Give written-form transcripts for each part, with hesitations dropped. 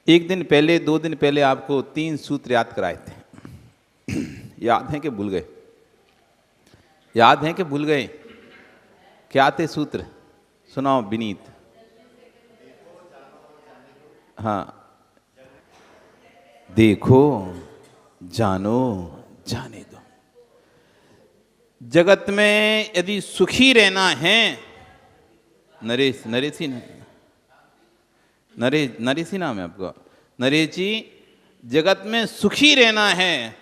एक दिन पहले 2 दिन पहले आपको 3 सूत्र याद कराए थे। याद हैं कि भूल गए? याद हैं कि भूल गए? क्या थे सूत्र? सुनाओ विनीत। हाँ, देखो, जानो, जाने दो। जगत में यदि सुखी रहना है, नरेश ही नाम है आपका, नरेश जी, जगत में सुखी रहना है,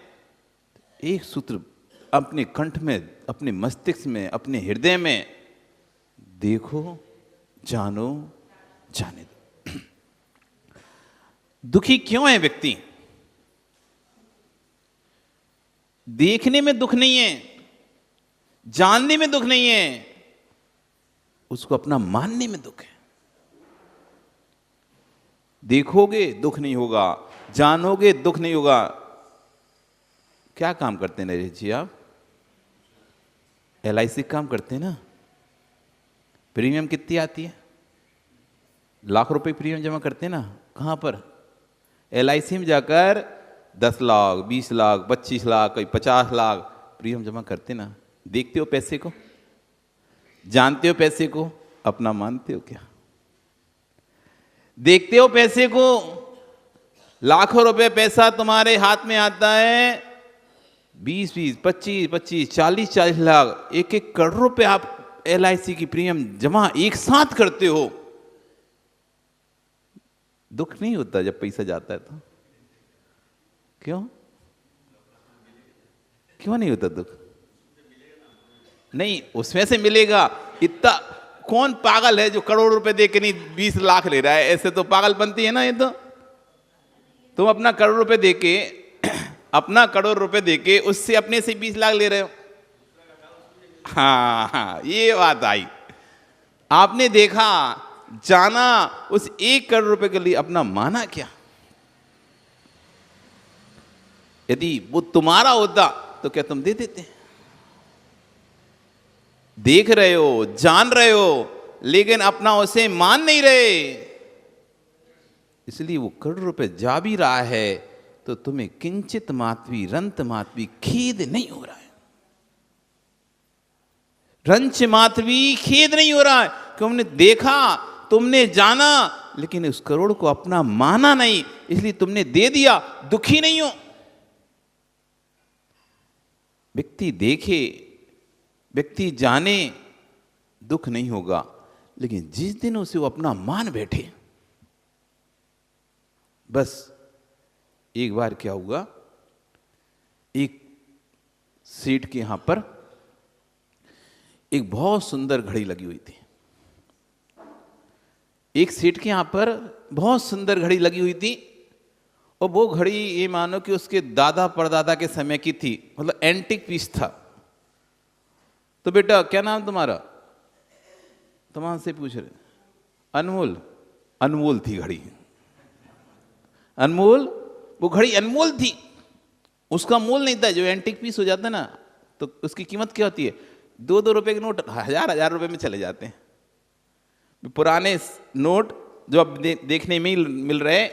एक सूत्र अपने कंठ में, अपने मस्तिष्क में, अपने हृदय में, देखो, जानो, जाने दो। दुखी क्यों है व्यक्ति? देखने में दुख नहीं है, जानने में दुख नहीं है, उसको अपना मानने में दुख है। देखोगे दुख नहीं होगा, जानोगे दुख नहीं होगा। क्या काम करते हैं नरेश जी आप? LIC काम करते हैं ना? प्रीमियम कितनी आती है? लाख रुपए प्रीमियम जमा करते हैं ना? कहां पर? LIC में जाकर 10 लाख, 20 लाख, 25 लाख, कोई 50 लाख प्रीमियम जमा करते ना। देखते हो पैसे को? जानते हो पैसे को? अपना मानते हो क्या? देखते हो पैसे को? लाखों रुपए पैसा तुम्हारे हाथ में आता है, 20-20, 25-25, 40-40 लाख, 1-1 करोड़ रुपए आप LIC की प्रीमियम जमा एक साथ करते हो। दुख नहीं होता जब पैसा जाता है तो? क्यों नहीं होता दुख? नहीं, उसमें से मिलेगा। इतना कौन पागल है जो करोड़ रुपए दे के नहीं 20 लाख ले रहा है? ऐसे तो पागल बनती है ना ये तो। तुम अपना करोड़ रुपए दे के अपना करोड़ रुपए दे के उससे अपने से 20 लाख ले रहे हो। हाँ, ये बात आई। आपने देखा, जाना, उस 1 करोड़ रुपए के लिए अपना माना क्या? यदि वो तुम्हारा होता तो क्या तुम दे देते? देख रहे हो, जान रहे हो, लेकिन अपना उसे मान नहीं रहे, इसलिए वो करोड़ रुपए जा भी रहा है तो तुम्हें किंचित मात्र रंत मात्र खेद नहीं हो रहा है। रंच मात्र भी खेद नहीं हो रहा है कि तुमने देखा, तुमने जाना, लेकिन उस करोड़ को अपना माना नहीं, इसलिए तुमने दे दिया, दुखी नहीं हो। व्यक्ति देखे, व्यक्ति जाने, दुख नहीं होगा, लेकिन जिस दिन उसे वो अपना मान बैठे, बस एक बार क्या हुआ, एक सेठ के यहां पर एक बहुत सुंदर घड़ी लगी हुई थी। एक सेठ के यहां पर बहुत सुंदर घड़ी लगी हुई थी, और वो घड़ी ये मानो कि उसके दादा परदादा के समय की थी, मतलब एंटिक पीस था। तो बेटा क्या नाम तुम्हारा? तुम्हारे से पूछ रहे। अनमोल। अनमोल थी घड़ी, अनमोल। वो घड़ी अनमोल थी, उसका मोल नहीं था। जो एंटिक पीस हो जाता है ना, तो उसकी कीमत क्या होती है? 2-2 रुपए के नोट 1000-1000 रुपए में चले जाते हैं। पुराने नोट जो अब देखने में मिल रहे,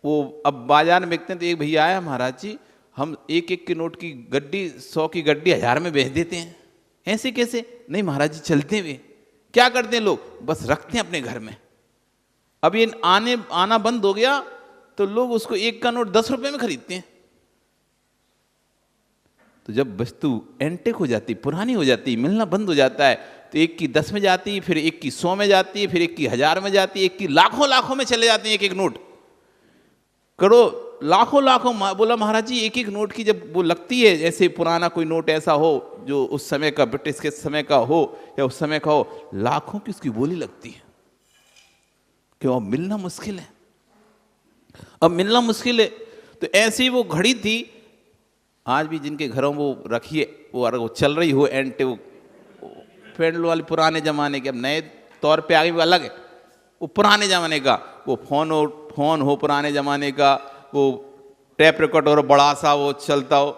वो अब बाजार में बिकते हैं। तो एक भैया आया, महाराज जी हम 1-1 के नोट की गड्डी, 100 की गड्डी 1000 में बेच देते हैं। ऐसे कैसे? नहीं महाराज जी, चलते हुए। क्या करते हैं लोग? बस रखते हैं अपने घर में। अब ये आना बंद हो गया तो लोग उसको 1 का नोट 10 रुपए में खरीदते हैं। तो जब वस्तु एंटिक हो जाती, पुरानी हो जाती, मिलना बंद हो जाता है, तो 1 की 10 में जाती है, फिर 1 की 100 में जाती है, फिर 1 की 1000 में जाती है, 1 की लाखों में चले जाते हैं। 1-1 नोट करोड़, लाखों। बोला महाराज जी 1-1 नोट की जब वो लगती है, ऐसे पुराना कोई नोट ऐसा हो जो उस समय का, ब्रिटिश के समय का हो या उस समय का हो, लाखों की उसकी बोली लगती है। क्यों? अब मिलना मुश्किल है, अब मिलना मुश्किल है। तो ऐसी वो घड़ी थी। आज भी जिनके घरों वो रखिए, वो चल रही हो एंटे, वो पेंडल वाली पुराने जमाने के, अब नए तौर पे आगे अलग है। वो पुराने जमाने का वो फोन हो पुराने जमाने का, वो टेप रिकॉर्डर बड़ा सा वो चलता हो,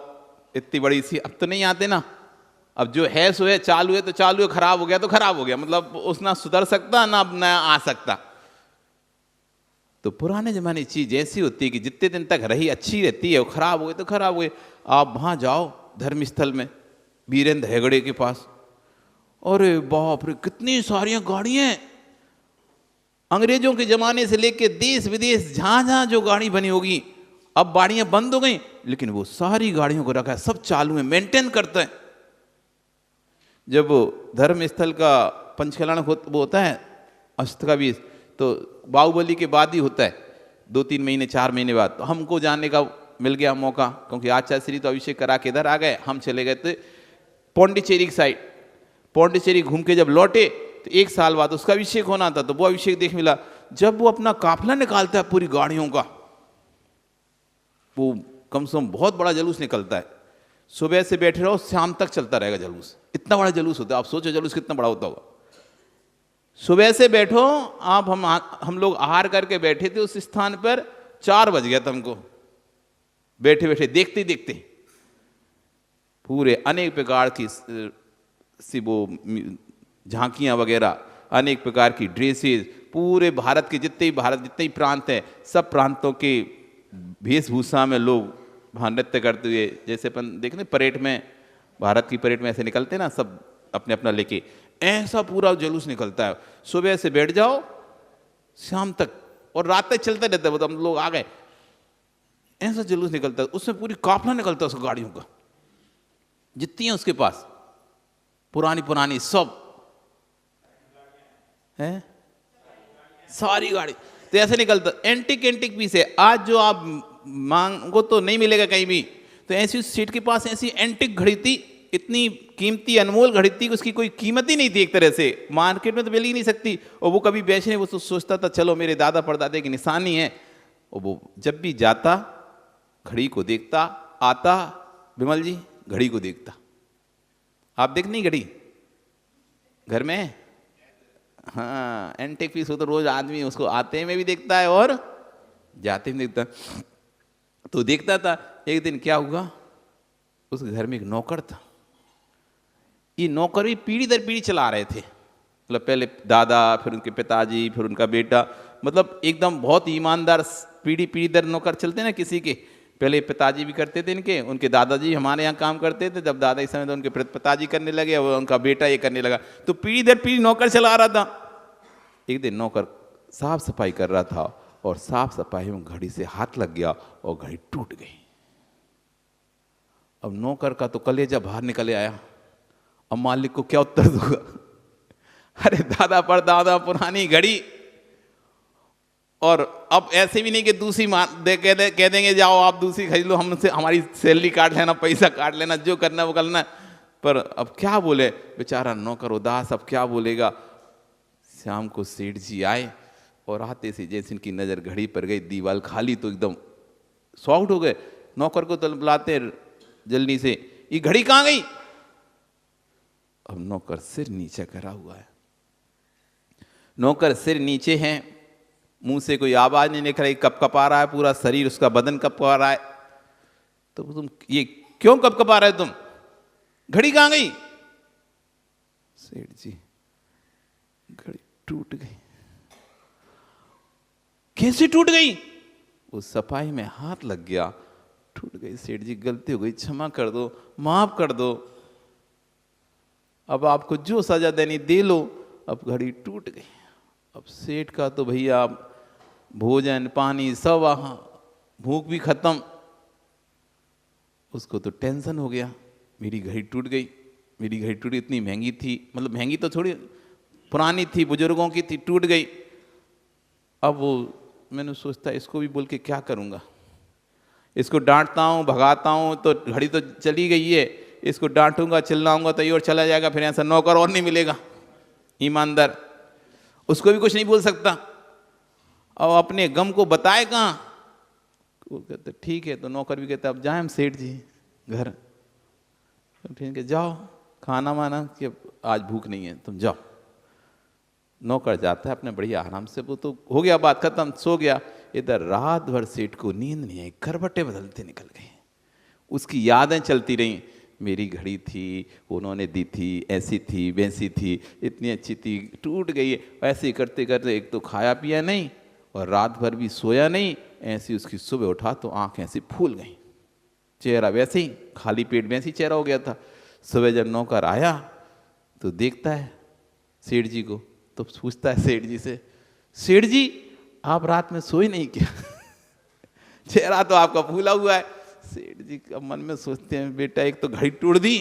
इतनी बड़ी सी। अब तो नहीं आते ना, अब जो है सो है, चालू है तो चालू है, खराब हो गया तो खराब हो गया, मतलब उस ना सुधर सकता ना अब नया आ सकता। तो पुराने ज़माने की चीज़ ऐसी होती है कि जितने दिन तक रही अच्छी रहती है, वो खराब हो गई तो खराब हो गई। आप वहाँ जाओ धर्मस्थल में वीरेंद्र हेगड़े के पास, अरे बाप रे कितनी सारी गाड़ियाँ, अंग्रेजों के ज़माने से लेके देश विदेश जहाँ जहाँ जो गाड़ी बनी होगी, अब गाड़ियाँ बंद हो गई लेकिन वो सारी गाड़ियों को रखा है, सब चालू है, मेंटेन करते हैं। जब वो धर्मस्थल का पंचकल्याण वो होता है अष्टकावीस, तो बाहुबली के बाद ही होता है, 2-3 महीने 4 महीने बाद। तो हमको जाने का मिल गया मौका, क्योंकि आचार्य श्री तो अभिषेक करा के इधर आ गए, हम चले गए थे पौंडीचेरी की साइड। पौंडीचेरी घूम के जब लौटे तो 1 साल बाद उसका अभिषेक होना था, तो वो अभिषेक देख मिला। जब वो अपना काफिला निकालता है पूरी गाड़ियों का, वो कम से कम बहुत बड़ा जुलूस निकलता है। सुबह से बैठे रहो शाम तक चलता रहेगा जुलूस, इतना बड़ा जुलूस होता है। आप सोचो जुलूस कितना बड़ा होता होगा। सुबह से बैठो आप, हम लोग आहार करके बैठे थे उस स्थान पर, 4 बज गया था हमको बैठे बैठे देखते देखते। पूरे अनेक प्रकार की वो झांकियां वगैरह, अनेक प्रकार की ड्रेसेस, पूरे भारत के जितने ही प्रांत हैं, सब प्रांतों के वेशभूषा में लोग वहाँ नृत्य करते हुए, जैसे अपन देखते परेड में, भारत की परेड में ऐसे निकलते ना सब अपने अपना लेके, ऐसा पूरा जुलूस निकलता है। सुबह से बैठ जाओ शाम तक, और रात तक चलते रहता है। वो तो हम लोग आ गए, ऐसा जुलूस निकलता है, उसमें पूरी काफिला निकलता है उस गाड़ियों का, जितनी है उसके पास, पुरानी पुरानी सब है, सारी गाड़ी। तो ऐसे निकलता, एंटिक पीस है। आज जो आप मांगो तो नहीं मिलेगा कहीं भी। तो ऐसी सीट के पास ऐसी एंटिक घड़ी थी, इतनी कीमती अनमोल घड़ी थी, उसकी कोई कीमत ही नहीं थी एक तरह से, मार्केट में तो मिल ही नहीं सकती। और वो कभी बेचने, वो तो सोचता था चलो मेरे दादा परदादे की निशानी है। और वो जब भी जाता घड़ी को देखता, आता विमल जी घड़ी को देखता। आप देख नहीं घड़ी घर में? हाँ, एंटिक पीस हो तो रोज आदमी उसको आते में भी देखता है और जाते में देखता है। तो देखता था। एक दिन क्या हुआ, उस घर में एक नौकर था। ये नौकर भी पीढ़ी दर पीढ़ी चला रहे थे, मतलब पहले दादा, फिर उनके पिताजी, फिर उनका बेटा, मतलब एकदम बहुत ईमानदार पीढ़ी दर नौकर चलते ना किसी के। पहले पिताजी भी करते थे इनके, उनके दादाजी हमारे यहाँ काम करते थे, जब दादा इस समय तो उनके पिताजी करने लगे, और उनका बेटा ये करने लगा। तो पीढ़ी दर पीढ़ी नौकर चला रहा था। एक दिन नौकर साफ सफाई कर रहा था, और साफ सफाई में घड़ी से हाथ लग गया और घड़ी टूट गई। अब नौकर का तो कलेजा बाहर निकले आया। अब मालिक को क्या उत्तर दूंगा? अरे दादा परदादा पुरानी घड़ी, और अब ऐसे भी नहीं कि दूसरी कह देंगे जाओ आप दूसरी खरीद लो, हमसे हमारी सैलरी काट लेना, पैसा काट लेना, जो करना वो करना। पर अब क्या बोले बेचारा नौकर उदास, अब क्या बोलेगा। शाम को सेठ जी आए, और आते से जैसे इनकी नज़र घड़ी पर गई, दीवार खाली, तो एकदम शॉक्ड हो गए। नौकर को तो बुलाते जल्दी से, ये घड़ी कहाँ गई? अब नौकर सिर नीचे करा हुआ है, नौकर सिर नीचे है, मुंह से कोई आवाज नहीं निकल रही, कपकपा रहा है पूरा शरीर, उसका बदन कपकपा रहा है। तो तुम ये क्यों कपकपा रहे तुम? घड़ी कहाँ गई? सेठ जी घड़ी टूट गई। कैसे टूट गई? उस सफाई में हाथ लग गया, टूट गई। सेठ जी गलती हो गई, क्षमा कर दो, माफ कर दो, अब आपको जो सजा देनी दे लो, अब घड़ी टूट गई। अब सेठ का तो भैया भोजन पानी सब वहाँ, भूख भी खत्म, उसको तो टेंशन हो गया, मेरी घड़ी टूट गई, मेरी घड़ी टूटी, इतनी महंगी थी, मतलब महंगी तो थोड़ी पुरानी थी, बुजुर्गों की थी, टूट गई। अब वो मैंने सोचता इसको भी बोल के क्या करूँगा, इसको डांटता हूँ भगाता हूँ तो घड़ी तो चली गई है, इसको डांटूंगा चिल्लाऊंगा तो ये और चला जाएगा, फिर ऐसा नौकर और नहीं मिलेगा ईमानदार, उसको भी कुछ नहीं बोल सकता। और अपने गम को बताए कहाँ? वो कहते ठीक है। तो नौकर भी कहता अब जाए हम सेठ जी घर, तो ठीक है जाओ, खाना वाना कि आज भूख नहीं है तुम जाओ। नौकर जाता है अपने बढ़िया आराम से, वो तो हो गया बात खत्म, सो गया। इधर रात भर सेठ को नींद नहीं आई, करवटें बदलते निकल गए, उसकी यादें चलती रहीं, मेरी घड़ी थी, उन्होंने दी थी, ऐसी थी वैसी थी, इतनी अच्छी थी, टूट गई। ऐसे ही करते करते एक तो खाया पिया नहीं, और रात भर भी सोया नहीं। ऐसी उसकी सुबह उठा तो आंख ऐसी फूल गई, चेहरा वैसे ही खाली पेट वैसे ही चेहरा हो गया था। सुबह जब नौकर आया तो देखता है सेठ जी को, तो पूछता है सेठ जी से, सेठ जी आप रात में सोए नहीं क्या? चेहरा तो आपका फूला हुआ है। सेठ जी का मन में सोचते हैं, बेटा एक तो घड़ी टूट दी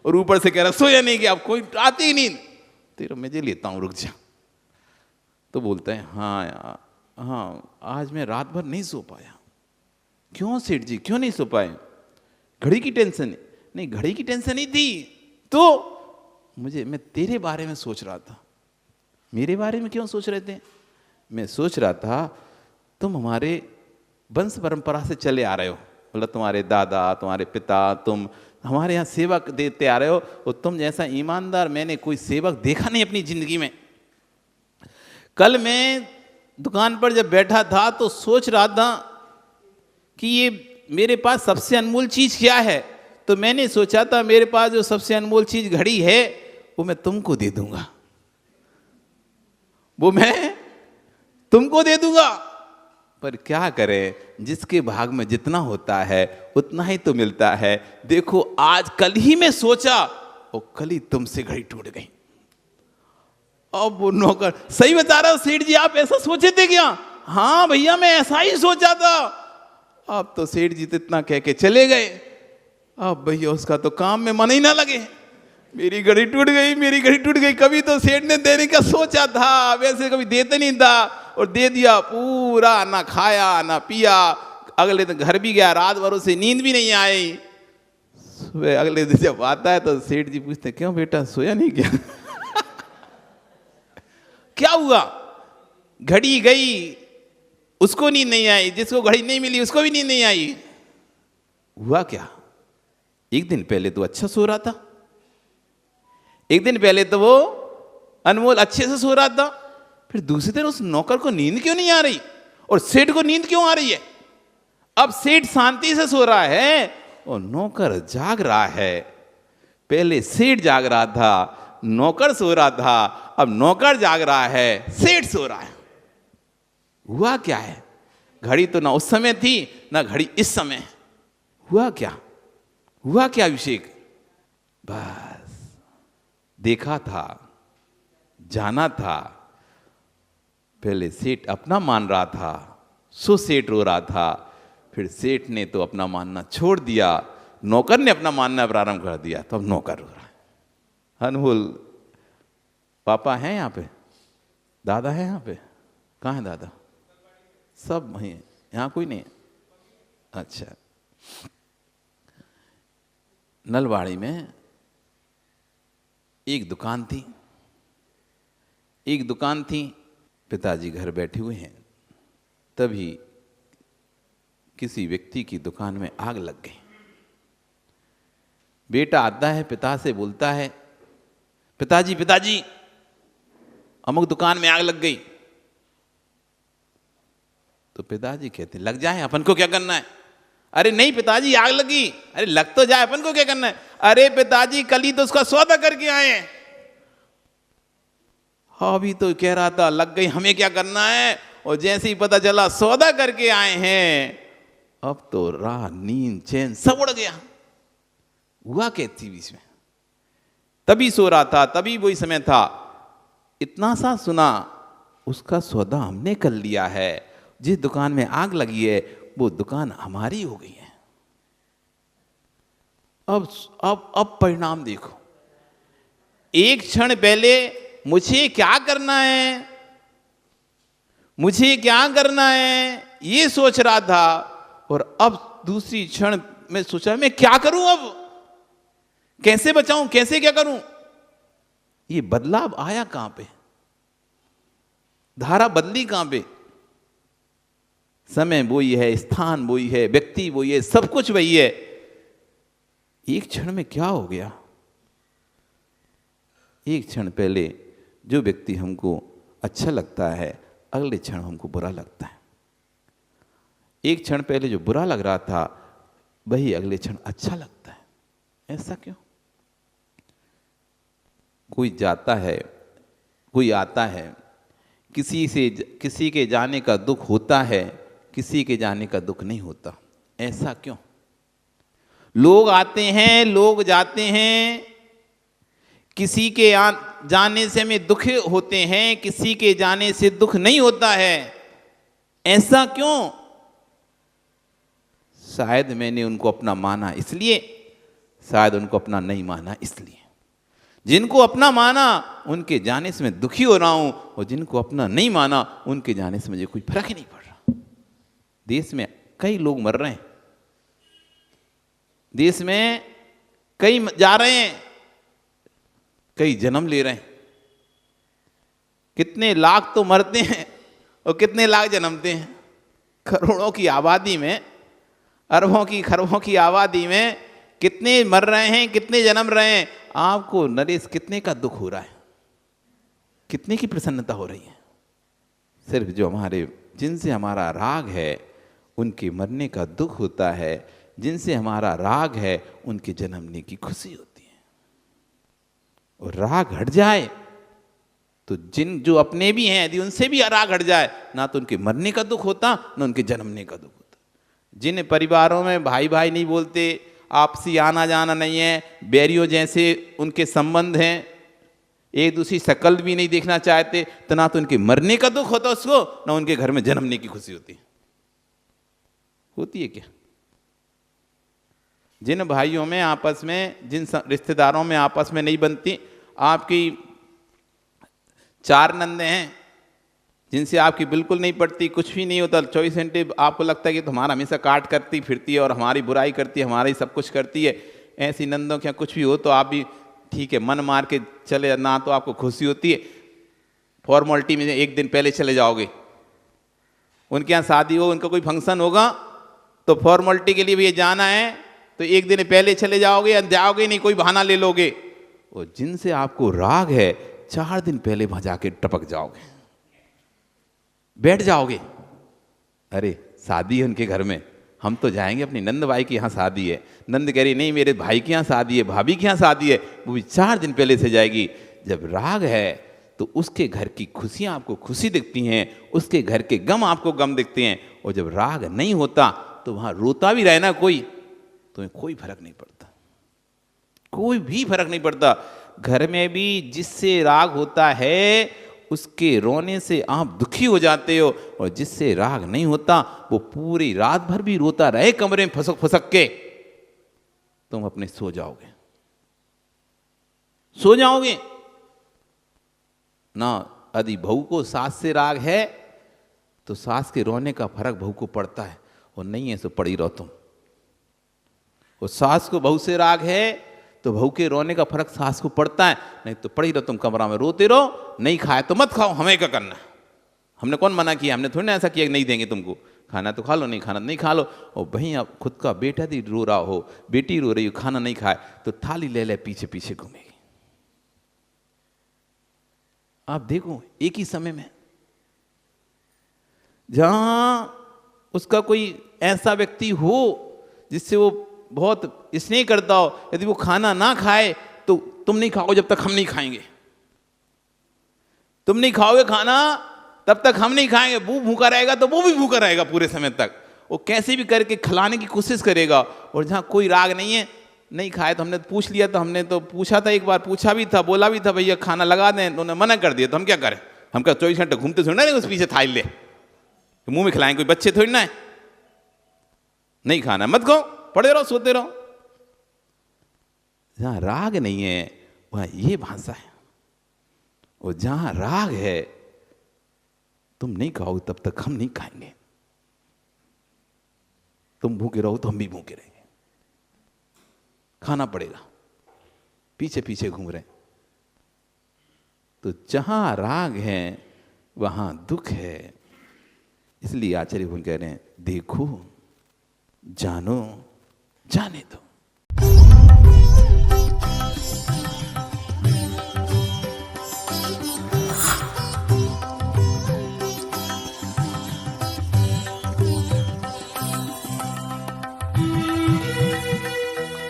और ऊपर से कह रहा सोया नहीं क्या? आप कोई आती ही नहीं, तेरा मजे लेता हूँ, रुक जा। तो बोलता है हाँ यार, हाँ आज मैं रात भर नहीं सो पाया। क्यों सेठ जी, क्यों नहीं सो पाए? घड़ी की टेंशन? नहीं, घड़ी की टेंशन नहीं थी, तो मैं तेरे बारे में सोच रहा था। मेरे बारे में क्यों सोच रहे थे? मैं सोच रहा था तुम हमारे वंश परंपरा से चले आ रहे हो, मतलब तुम्हारे दादा, तुम्हारे पिता, तुम हमारे यहाँ सेवा देते आ रहे हो, और तुम जैसा ईमानदार मैंने कोई सेवक देखा नहीं अपनी जिंदगी में। कल मैं दुकान पर जब बैठा था तो सोच रहा था कि ये मेरे पास सबसे अनमोल चीज क्या है, तो मैंने सोचा था मेरे पास जो सबसे अनमोल चीज घड़ी है वो मैं तुमको दे दूंगा, वो मैं तुमको दे दूंगा। पर क्या करें, जिसके भाग में जितना होता है उतना ही तो मिलता है। देखो आज कल ही मैं सोचा और कल ही तुमसे घड़ी टूट गई। अब वो नौकर, सही बता रहा हूं सेठ जी, आप ऐसा सोचे थे क्या? हाँ भैया मैं ऐसा ही सोचा था। अब तो सेठ जी तो इतना कह के चले गए, अब भैया उसका तो काम में मन ही ना लगे। मेरी घड़ी टूट गई, मेरी घड़ी टूट गई। कभी तो सेठ ने देने का सोचा था, वैसे कभी देते नहीं था, और दे दिया पूरा, ना खाया ना पिया। अगले दिन घर भी गया, रात भर उसे नींद भी नहीं आई। सुबह अगले दिन जब आता है तो सेठ जी पूछते क्यों बेटा सोया नहीं क्या? क्या हुआ? घड़ी गई, उसको नींद नहीं आई, जिसको घड़ी नहीं मिली उसको भी नींद नहीं आई। हुआ क्या? एक दिन पहले तो अच्छा सो रहा था, एक दिन पहले तो वो अनमोल अच्छे से सो रहा था, फिर दूसरे दिन उस नौकर को नींद क्यों नहीं आ रही और सेठ को नींद क्यों आ रही है? अब सेठ शांति से सो रहा है और नौकर जाग रहा है। पहले सेठ जाग रहा था, नौकर सो रहा था, अब नौकर जाग रहा है, सेठ सो रहा है। हुआ क्या है? घड़ी तो ना उस समय थी ना घड़ी इस समय। हुआ क्या? हुआ क्या अभिषेक? बस देखा था, जाना था। पहले सेठ अपना मान रहा था, सो सेठ रो रहा था, फिर सेठ ने तो अपना मानना छोड़ दिया, नौकर ने अपना मानना प्रारंभ कर दिया, तो अब नौकर रो रहा है। अनमोल पापा हैं यहाँ पे? दादा है यहाँ पे? कहाँ है दादा? सब वहीं हैं, यहाँ कोई नहीं है? अच्छा। नलवाड़ी में एक दुकान थी, एक दुकान थी। पिताजी घर बैठे हुए हैं, तभी किसी व्यक्ति की दुकान में आग लग गई। बेटा आता है, पिता से बोलता है पिताजी पिताजी अमुक दुकान में आग लग गई। तो पिताजी कहते लग जाए, अपन को क्या करना है? अरे नहीं पिताजी आग लगी। अरे लग तो जाए, अपन को क्या करना है? अरे पिताजी कल ही तो उसका सौदा करके आए हैं। अभी तो कह रहा था लग गई, हमें क्या करना है? और जैसे ही पता चला सौदा करके आए हैं, अब तो राह नींद चैन सब उड़ गया। हुआ क्या थी बीच में? तभी सो रहा था, तभी वही समय था, इतना सा सुना उसका सौदा हमने कर लिया है, जिस दुकान में आग लगी है वो दुकान हमारी हो गई है। अब परिणाम देखो। एक क्षण पहले मुझे क्या करना है, मुझे क्या करना है ये सोच रहा था, और अब दूसरी क्षण में सोचा मैं क्या करूं, अब कैसे बचाऊं, कैसे क्या करूं। ये बदलाव आया कहां पे? धारा बदली कहां पे? समय वही है, स्थान वही है, व्यक्ति वही है, सब कुछ वही है। एक क्षण में क्या हो गया? एक क्षण पहले जो व्यक्ति हमको अच्छा लगता है, अगले क्षण हमको बुरा लगता है। एक क्षण पहले जो बुरा लग रहा था वही अगले क्षण अच्छा लगता है। ऐसा क्यों? कोई जाता है, कोई आता है, किसी के जाने का दुख होता है, किसी के जाने का दुख नहीं होता। ऐसा क्यों? लोग आते हैं, लोग जाते हैं, किसी के जाने से हमें दुख होते हैं, किसी के जाने से दुख नहीं होता है। ऐसा क्यों? शायद मैंने उनको अपना माना इसलिए, शायद उनको अपना नहीं माना इसलिए। जिनको अपना माना उनके जाने से मैं दुखी हो रहा हूं, और जिनको अपना नहीं माना उनके जाने से मुझे कोई फर्क ही नहीं पड़ रहा। देश में कई लोग मर रहे हैं, देश में कई जा रहे हैं, कई जन्म ले रहे हैं। कितने लाख तो मरते हैं और कितने लाख जन्मते हैं। करोड़ों की आबादी में, अरबों की खरबों की आबादी में कितने मर रहे हैं, कितने जन्म रहे हैं। आपको नरेश कितने का दुख हो रहा है, कितने की प्रसन्नता हो रही है? सिर्फ जो जिनसे हमारा राग है उनके मरने का दुख होता है, जिनसे हमारा राग है उनके जन्मने की खुशी होती है। और राग हट जाए तो जो अपने भी हैं यदि उनसे भी राग हट जाए, ना तो उनके मरने का दुख होता, ना उनके जन्मने का दुख होता। जिन परिवारों में भाई भाई नहीं बोलते, आपसी आना जाना नहीं है, बैरियों जैसे उनके संबंध हैं, एक दूसरी शकल भी नहीं देखना चाहते, तो ना तो उनके मरने का दुख होता उसको, ना उनके घर में जन्मने की खुशी होती है क्या? जिन भाइयों में आपस में, जिन रिश्तेदारों में आपस में नहीं बनती, आपकी 4 नंदे हैं जिनसे आपकी बिल्कुल नहीं पड़ती, कुछ भी नहीं होता, 24 घंटे आपको लगता है कि तुम्हारा हमेशा काट करती फिरती है और हमारी बुराई करती है, हमारी सब कुछ करती है। ऐसी नंदों के कुछ भी हो तो आप भी ठीक है मन मार के चले, ना तो आपको खुशी होती है। फॉर्मेलिटी में 1 दिन पहले चले जाओगे, उनके यहाँ शादी हो, उनका कोई फंक्शन होगा तो फॉर्मेलिटी के लिए भी ये जाना है तो 1 दिन पहले चले जाओगे, या जाओगे नहीं, कोई बहाना ले लोगे। और जिनसे आपको राग है 4 दिन पहले वहां जाके टपक जाओगे, बैठ जाओगे। अरे शादी है उनके घर में, हम तो जाएंगे, अपनी नंद भाई की यहाँ शादी है। नंद कह रही नहीं मेरे भाई के यहाँ शादी है, भाभी के यहाँ शादी है, वो भी 4 दिन पहले से जाएगी। जब राग है तो उसके घर की खुशियाँ आपको खुशी दिखती हैं, उसके घर के गम आपको गम दिखते हैं। और जब राग नहीं होता तो वहाँ रोता भी रहे ना कोई, तो कोई फर्क नहीं पड़ता, कोई भी फर्क नहीं पड़ता। घर में भी जिससे राग होता है उसके रोने से आप दुखी हो जाते हो, और जिससे राग नहीं होता वो पूरी रात भर भी रोता रहे कमरे में फसक फसक के, तुम अपने सो जाओगे ना। यदि बहू को सास से राग है तो सास के रोने का फर्क बहू को पड़ता है, और नहीं है तो पड़ी रहो तुम। और सास को बहू से राग है तो बहू के रोने का फर्क सास को पड़ता है, नहीं तो पड़ी रहो तुम कमरा में रोते रहो। नहीं खाए तो मत खाओ, हमें क्या करना, हमने कौन मना किया, हमने थोड़ी ना ऐसा किया नहीं देंगे तुमको, खाना तो खा लो, नहीं खाना नहीं खा लो। और वहीं आप खुद का बेटा भी रो रहा हो, बेटी रो रही हो, खाना नहीं खाए तो थाली ले ले पीछे पीछे घूमेगी। आप देखो एक ही समय में जहां उसका कोई ऐसा व्यक्ति हो जिससे वो बहुत स्नेह करता हो, यदि वो खाना ना खाए तो तुम नहीं खाओगे जब तक हम नहीं खाएंगे, तुम नहीं खाओगे खाना तब तक हम नहीं खाएंगे। वो भूखा रहेगा तो वो भी भूखा रहेगा पूरे समय तक, वो कैसे भी करके खिलाने की कोशिश करेगा। और जहां कोई राग नहीं है, नहीं खाए तो हमने पूछ लिया, तो हमने तो पूछा था, एक बार पूछा भी था, बोला भी था भैया खाना लगा दें, उन्होंने मना कर दिया, तो हम क्या करें? हम क्या 24 घंटे घूमते थोड़ी ना उस पीछे थाली ले मुंह में खिलाएं, कोई बच्चे थोड़ी ना है। नहीं खाना मत खाओ, पड़े रहो सोते रहो। जहां राग नहीं है वहां ये भाषा है, और जहां राग है तुम नहीं खाओ तब तक हम नहीं खाएंगे, तुम भूखे रहो तो हम भी भूखे रहेंगे, खाना पड़ेगा, पीछे पीछे घूम रहे। तो जहां राग है वहां दुख है। इसलिए आचार्य भगवान कह रहे हैं देखो जानो जाने दो।